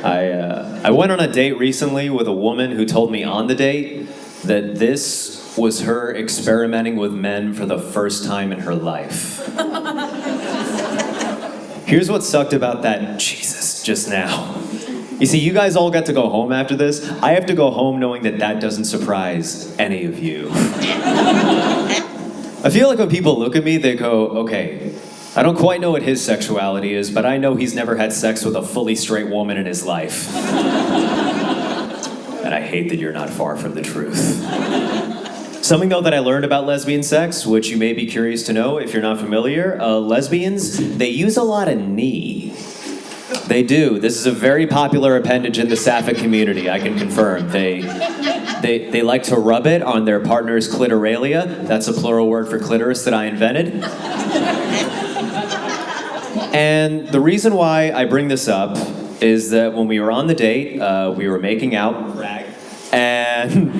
I went on a date recently with a woman who told me on the date that this was her experimenting with men for the first time in her life. Here's what sucked about that Jesus just now. You see, you guys all got to go home after this. I have to go home knowing that that doesn't surprise any of you. I feel like when people look at me, they go, okay, I don't quite know what his sexuality is, but I know he's never had sex with a fully straight woman in his life. And I hate that you're not far from the truth. Something, though, that I learned about lesbian sex, which you may be curious to know if you're not familiar, lesbians, they use a lot of knee. They do. This is a very popular appendage in the sapphic community, I can confirm. They like to rub it on their partner's clitoralia. That's a plural word for clitoris that I invented. And the reason why I bring this up is that when we were on the date, we were making out, and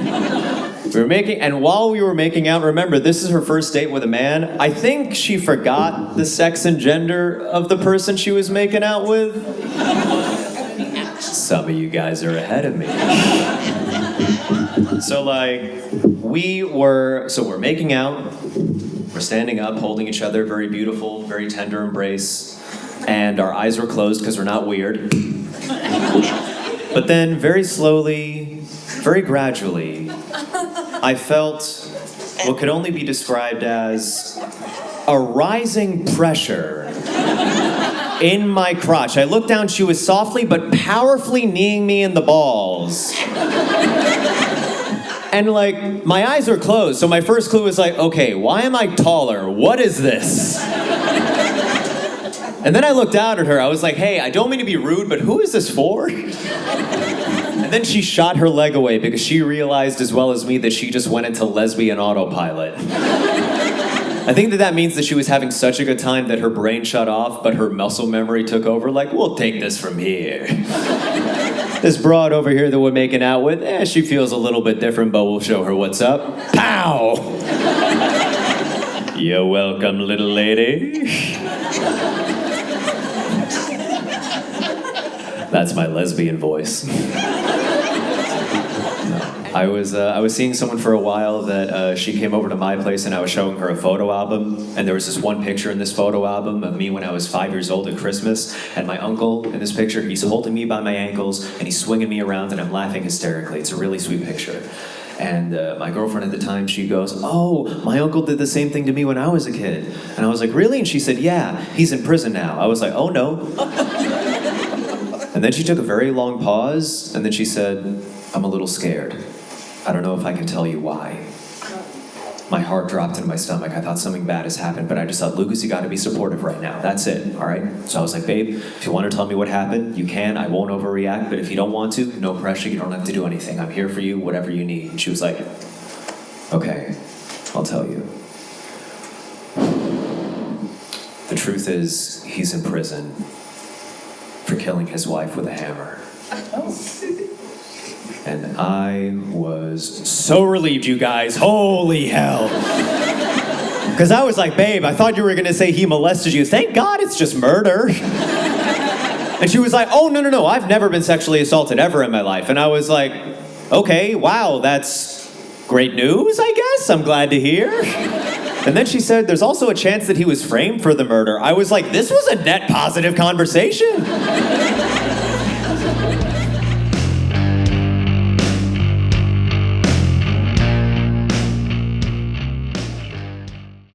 while we were making out, remember, this is her first date with a man. I think she forgot the sex and gender of the person she was making out with. Some of you guys are ahead of me. So we're making out, we're standing up, holding each other, very beautiful, very tender embrace, and our eyes were closed because we're not weird. But then very slowly, very gradually, I felt what could only be described as a rising pressure in my crotch. I looked down, she was softly but powerfully kneeing me in the balls. And my eyes were closed, so my first clue was okay, why am I taller? What is this? And then I looked out at her, I was like, hey, I don't mean to be rude, but who is this for? And then she shot her leg away because she realized as well as me that she just went into lesbian autopilot. I think that means that she was having such a good time that her brain shut off, but her muscle memory took over, we'll take this from here. This broad over here that we're making out with, she feels a little bit different, but we'll show her what's up. Pow! You're welcome, little lady. That's my lesbian voice. I was seeing someone for a while that she came over to my place and I was showing her a photo album, and there was this one picture in this photo album of me when I was 5 years old at Christmas, and my uncle in this picture, he's holding me by my ankles and he's swinging me around and I'm laughing hysterically. It's a really sweet picture. And my girlfriend at the time, she goes, oh, my uncle did the same thing to me when I was a kid. And I was like, really? And she said, yeah, he's in prison now. I was like, oh no. And then she took a very long pause, and then she said, I'm a little scared. I don't know if I can tell you why. My heart dropped in my stomach. I thought something bad has happened, but I just thought, Lucas, you gotta be supportive right now. That's it, all right? So I was like, babe, if you want to tell me what happened, you can. I won't overreact, but if you don't want to, no pressure. You don't have to do anything. I'm here for you, whatever you need. And she was like, okay, I'll tell you. The truth is, he's in prison for killing his wife with a hammer. And I was so relieved, you guys. Holy hell. Because I was like, babe, I thought you were going to say he molested you. Thank God it's just murder. And she was like, oh, no, I've never been sexually assaulted ever in my life. And I was like, okay, wow, that's great news, I guess. I'm glad to hear. And then she said, there's also a chance that he was framed for the murder. I was like, this was a net positive conversation.